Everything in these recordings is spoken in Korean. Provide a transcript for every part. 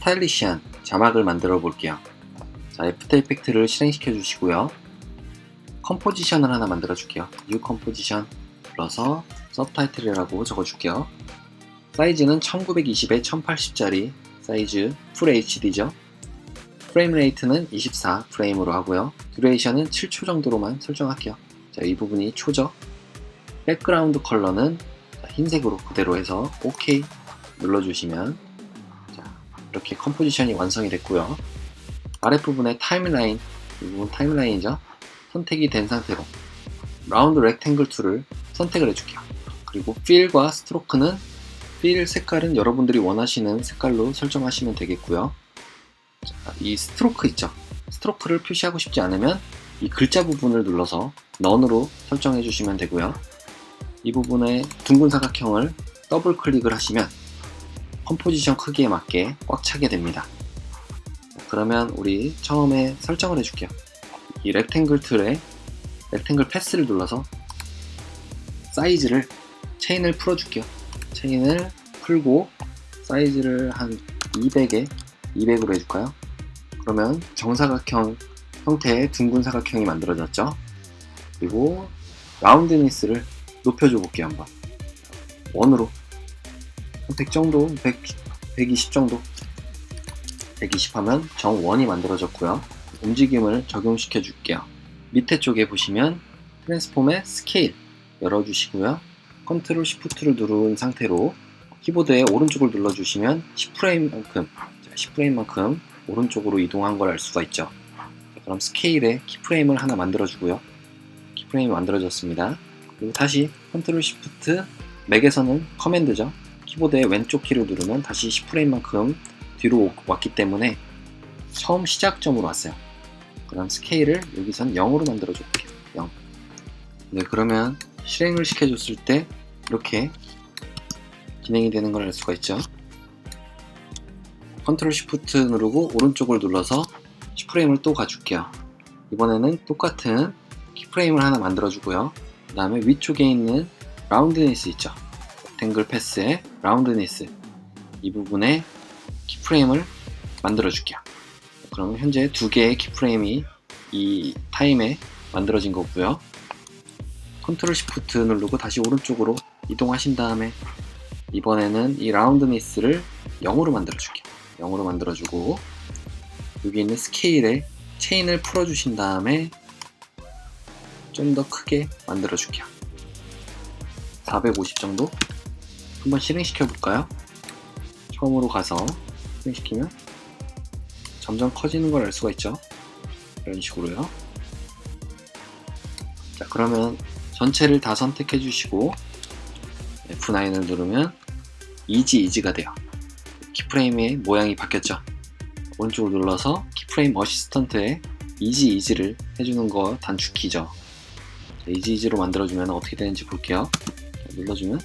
스타일리시한 자막을 만들어 볼게요. 자, 애프터 이펙트를 실행시켜 주시고요. 컴포지션을 하나 만들어 줄게요. 뉴 컴포지션 불러서 서브타이틀이라고 적어 줄게요. 사이즈는 1920에 1080짜리 사이즈 풀 HD죠. 프레임 레이트는 24프레임으로 하고요. 듀레이션은 7초 정도로만 설정할게요. 자, 이 부분이 초죠. 백그라운드 컬러는 흰색으로 그대로 해서 OK 눌러주시면 자, 이렇게 컴포지션이 완성이 됐고요. 아랫부분에 타임라인, 이 부분 타임라인이죠. 선택이 된 상태로 라운드 렉탱글 툴을 선택을 해줄게요. 그리고 필과 스트로크는 필 색깔은 여러분들이 원하시는 색깔로 설정하시면 되겠고요. 자, 이 스트로크 있죠. 스트로크를 표시하고 싶지 않으면 이 글자 부분을 눌러서 넌으로 설정해 주시면 되고요. 이 부분에 둥근 사각형을 더블 클릭을 하시면 컴포지션 크기에 맞게 꽉 차게 됩니다. 자, 그러면 우리 처음에 설정을 해줄게요. 이 렉탱글 툴에 렉탱글 패스를 눌러서 사이즈를 체인을 풀어줄게요. 체인을 풀고 사이즈를 한 200으로 해줄까요? 그러면 정사각형 형태의 둥근 사각형이 만들어졌죠. 그리고 라운드니스를 높여줘 볼게요. 한번 1으로 선택 정도 120 정도 120 하면 정1이 만들어졌고요. 움직임을 적용시켜 줄게요. 밑에 쪽에 보시면 트랜스폼의 스케일 열어주시고요. 컨트롤 시프트를 누른 상태로 키보드의 오른쪽을 눌러주시면 10프레임만큼 오른쪽으로 이동한 걸 알 수가 있죠. 자, 그럼 스케일에 키프레임을 하나 만들어주고요. 키프레임이 만들어졌습니다. 그리고 다시 컨트롤 시프트 맥에서는 커맨드죠. 키보드의 왼쪽 키를 누르면 다시 10프레임만큼 뒤로 왔기 때문에 처음 시작점으로 왔어요. 그럼 스케일을 여기선 0으로 만들어 줄게요. 0. 네, 그러면 실행을 시켜줬을 때 이렇게 진행이 되는 걸 알 수가 있죠. 컨트롤 시프트 누르고 오른쪽을 눌러서 10프레임을 또 가줄게요. 이번에는 똑같은 키프레임을 하나 만들어 주고요. 그 다음에 위쪽에 있는 라운드니스 있죠. 렉탱글 패스의 라운드니스 이 부분에 키프레임을 만들어 줄게요. 그럼 현재 두 개의 키프레임이 이 타임에 만들어진 거고요. 컨트롤 시프트 누르고 다시 오른쪽으로 이동하신 다음에 이번에는 이 라운드니스를 0으로 만들어 줄게요. 0으로 만들어 주고 여기 있는 스케일에 체인을 풀어 주신 다음에 좀 더 크게 만들어 줄게요. 450 정도 한번 실행시켜 볼까요? 처음으로 가서 실행시키면 점점 커지는 걸 알 수가 있죠. 이런 식으로요. 자, 그러면 전체를 다 선택해 주시고 F9을 누르면 이지가 돼요. 키프레임의 모양이 바뀌었죠. 오른쪽으로 눌러서 키프레임 어시스턴트에 이지를 해주는 거 단축키죠. 이지로 만들어주면 어떻게 되는지 볼게요. 눌러주면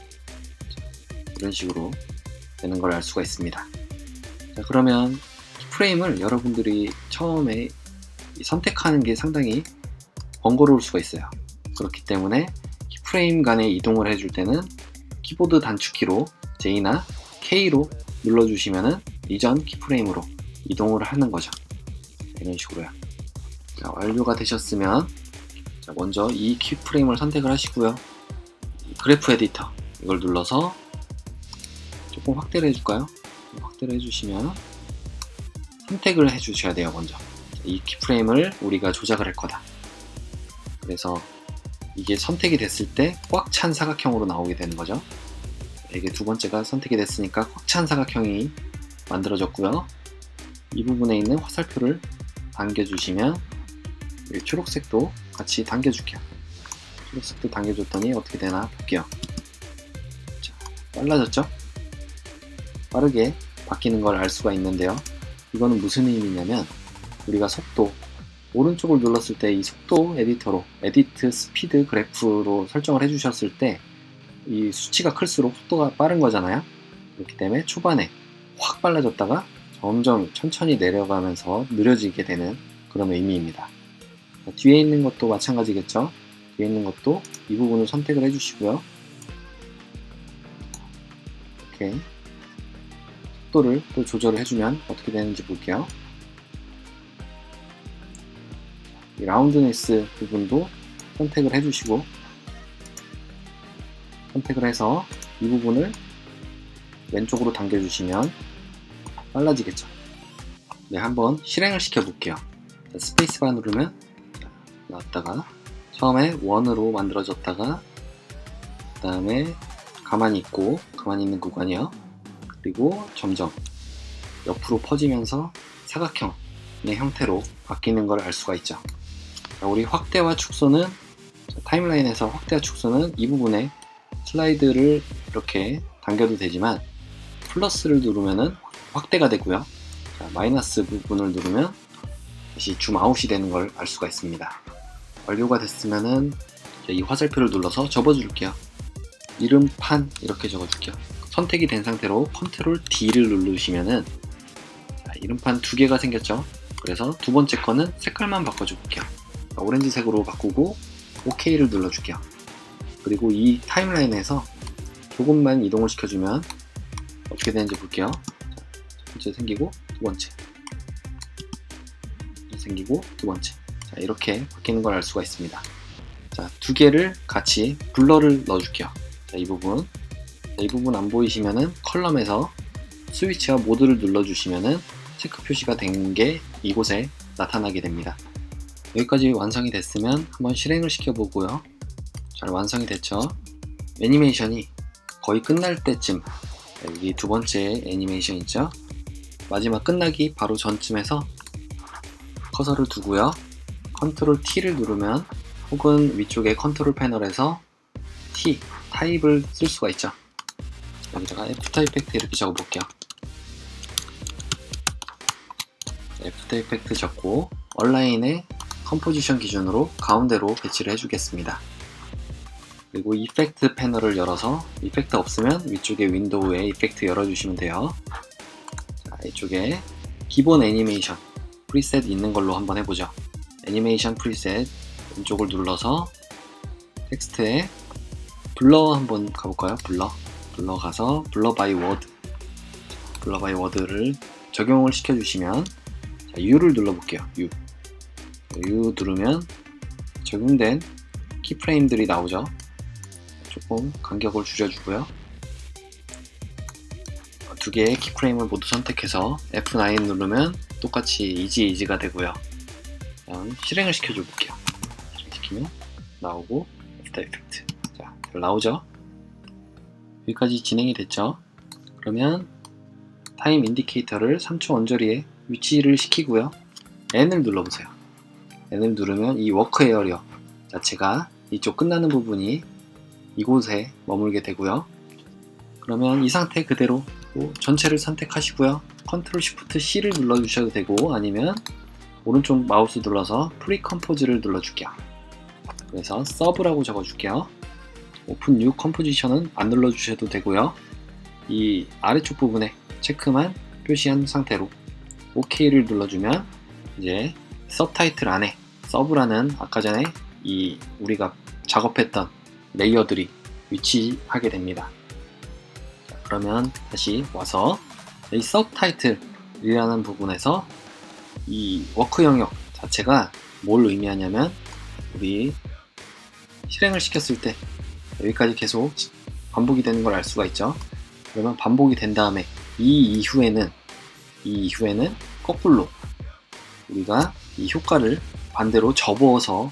이런 식으로 되는 걸 알 수가 있습니다. 자, 그러면 키프레임을 여러분들이 처음에 선택하는 게 상당히 번거로울 수가 있어요. 그렇기 때문에 키프레임 간에 이동을 해줄 때는 키보드 단축키로 J나 K로 눌러주시면은 이전 키프레임으로 이동을 하는 거죠. 이런 식으로요. 자, 완료가 되셨으면 자, 먼저 이 키프레임을 선택을 하시고요. 그래프 에디터 이걸 눌러서 조금 확대를 해줄까요? 확대를 해주시면 선택을 해주셔야 돼요. 먼저 이 키프레임을 우리가 조작을 할 거다. 그래서 이게 선택이 됐을 때 꽉 찬 사각형으로 나오게 되는 거죠. 이게 두 번째가 선택이 됐으니까 꽉 찬 사각형이 만들어졌고요. 이 부분에 있는 화살표를 당겨주시면 이 초록색도 같이 당겨줄게요. 초록색도 당겨줬더니 어떻게 되나 볼게요. 자, 빨라졌죠? 빠르게 바뀌는 걸 알 수가 있는데요. 이거는 무슨 의미냐면 우리가 속도 오른쪽을 눌렀을 때 이 속도 에디터로 에디트 스피드 그래프로 설정을 해주셨을 때 이 수치가 클수록 속도가 빠른 거잖아요. 그렇기 때문에 초반에 확 빨라졌다가 점점 천천히 내려가면서 느려지게 되는 그런 의미입니다. 뒤에 있는 것도 마찬가지겠죠. 뒤에 있는 것도 이 부분을 선택을 해주시고요. 이렇게 각도를 또 조절을 해주면 어떻게 되는지 볼게요. 이 라운드네스 부분도 선택을 해주시고, 선택을 해서 이 부분을 왼쪽으로 당겨주시면 빨라지겠죠. 네, 한번 실행을 시켜 볼게요. 스페이스바 누르면 나왔다가 처음에 1으로 만들어졌다가 그 다음에 가만히 있는 구간이요. 그리고 점점 옆으로 퍼지면서 사각형의 형태로 바뀌는 걸 알 수가 있죠. 자, 우리 확대와 축소는 타임라인에서 확대와 축소는 이 부분에 슬라이드를 이렇게 당겨도 되지만 플러스를 누르면은 확대가 되고요. 자, 마이너스 부분을 누르면 다시 줌 아웃이 되는 걸 알 수가 있습니다. 완료가 됐으면은 이 화살표를 눌러서 접어줄게요. 이름판 이렇게 적어줄게요. 선택이 된 상태로 컨트롤 D를 누르시면은 이름판 두 개가 생겼죠. 그래서 두 번째 거는 색깔만 바꿔줄게요. 오렌지색으로 바꾸고 OK를 눌러줄게요. 그리고 이 타임라인에서 조금만 이동을 시켜주면 어떻게 되는지 볼게요. 첫 번째 생기고 두 번째 생기고 두 번째. 자, 이렇게 바뀌는 걸 알 수가 있습니다. 자, 두 개를 같이 블러를 넣어줄게요. 자, 이 부분 안 보이시면은 컬럼에서 스위치와 모드를 눌러주시면은 체크 표시가 된 게 이곳에 나타나게 됩니다. 여기까지 완성이 됐으면 한번 실행을 시켜보고요. 잘 완성이 됐죠? 애니메이션이 거의 끝날 때쯤, 여기 두 번째 애니메이션 있죠? 마지막 끝나기 바로 전쯤에서 커서를 두고요. 컨트롤 T를 누르면 혹은 위쪽에 컨트롤 패널에서 타입을 쓸 수가 있죠. 여기다가 애프터 이펙트 이렇게 적어볼게요. 애프터 이펙트 적고 얼라인에 컴포지션 기준으로 가운데로 배치를 해주겠습니다. 그리고 이펙트 패널을 열어서 이펙트 없으면 위쪽에 윈도우에 이펙트 열어주시면 돼요. 자, 이쪽에 기본 애니메이션 프리셋 있는 걸로 한번 해보죠. 애니메이션 프리셋 왼쪽을 눌러서 텍스트에 블러 한번 가볼까요? 블러 가서 블러 바이 워드를 적용을 시켜주시면 자, U를 눌러볼게요. U 누르면 적용된 키프레임들이 나오죠. 조금 간격을 줄여주고요. 두 개의 키프레임을 모두 선택해서 F9 누르면 똑같이 이지가 되고요. 다음 실행을 시켜줘 볼게요. 실행시키면 나오고 애프터 이펙트. 자, 잘 나오죠? 여기까지 진행이 됐죠? 그러면 타임 인디케이터를 3초 언저리에 위치를 시키고요. N을 눌러보세요. N을 누르면 이 워크 에어리어 자체가 이쪽 끝나는 부분이 이곳에 머물게 되고요. 그러면 이 상태 그대로 전체를 선택하시고요. 컨트롤 쉬프트 C를 눌러주셔도 되고 아니면 오른쪽 마우스 눌러서 프리컴포즈를 눌러줄게요. 그래서 서브라고 적어줄게요. 오픈 뉴 컴포지션은 안 눌러주셔도 되고요. 이 아래쪽 부분에 체크만 표시한 상태로 OK를 눌러주면 이제 서브타이틀 안에 서브라는 아까 전에 이 우리가 작업했던 레이어들이 위치하게 됩니다. 자, 그러면 다시 와서 이 서브타이틀이라는 부분에서 이 워크 영역 자체가 뭘 의미하냐면 우리 실행을 시켰을 때 여기까지 계속 반복이 되는 걸 알 수가 있죠. 그러면 반복이 된 다음에 이 이후에는 거꾸로 우리가 이 효과를 반대로 접어서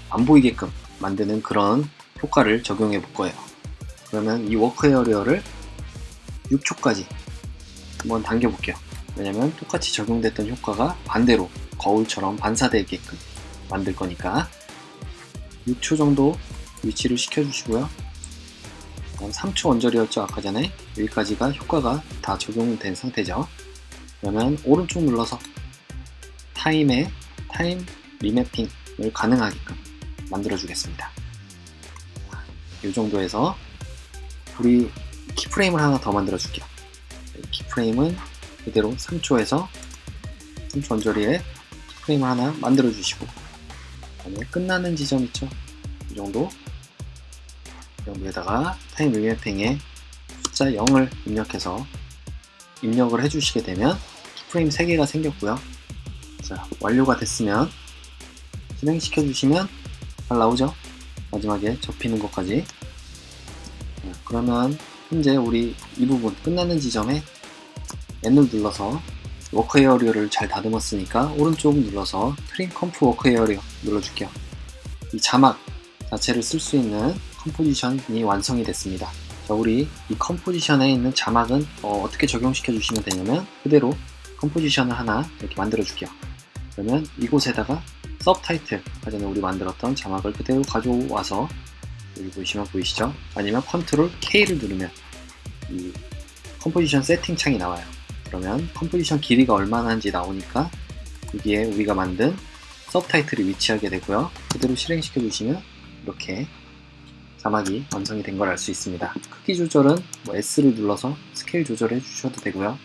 안 보이게끔 만드는 그런 효과를 적용해 볼 거예요. 그러면 이 워크 에어리어를 6초까지 한번 당겨 볼게요. 왜냐면 똑같이 적용됐던 효과가 반대로 거울처럼 반사되게끔 만들 거니까 6초 정도 위치를 시켜주시고요. 그럼 3초 언저리였죠 아까 전에. 여기까지가 효과가 다 적용된 상태죠. 그러면 오른쪽 눌러서 타임 리매핑을 가능하게끔 만들어 주겠습니다. 이 정도에서 우리 키프레임을 하나 더 만들어 줄게요. 키프레임은 그대로 3초 언저리에 키프레임을 하나 만들어 주시고 그다음에 끝나는 지점 있죠? 이 정도에다가 타임 리매핑에 숫자 0을 입력해서 입력을 해주시게 되면 키프레임 3개가 생겼고요. 자, 완료가 됐으면 실행시켜 주시면 잘 나오죠? 마지막에 접히는 것까지. 자, 그러면 현재 우리 이 부분 끝나는 지점에 N을 눌러서 워크 에어리어를 잘 다듬었으니까 오른쪽 눌러서 트림 컴프 워크 에어리어 눌러줄게요. 이 자막 자체를 쓸 수 있는 컴포지션이 완성이 됐습니다. 자, 우리 이 컴포지션에 있는 자막은 어떻게 적용시켜 주시면 되냐면 그대로 컴포지션을 하나 이렇게 만들어 줄게요. 그러면 이곳에다가 서브타이틀, 아까 전에 우리 만들었던 자막을 그대로 가져와서 여기 보시면 보이시죠? 아니면 컨트롤 K를 누르면 이 컴포지션 세팅 창이 나와요. 그러면 컴포지션 길이가 얼마나인지 나오니까 여기에 우리가 만든 서브타이틀이 위치하게 되고요. 그대로 실행시켜 주시면 이렇게 자막이 완성이 된 걸 알 수 있습니다. 크기 조절은 S를 눌러서 스케일 조절해 주셔도 되고요.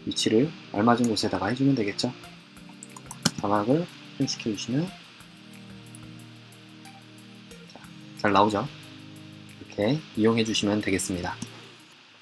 위치를 알맞은 곳에다가 해주면 되겠죠. 자막을 실행시켜 주시면 잘 나오죠. 이렇게 이용해 주시면 되겠습니다.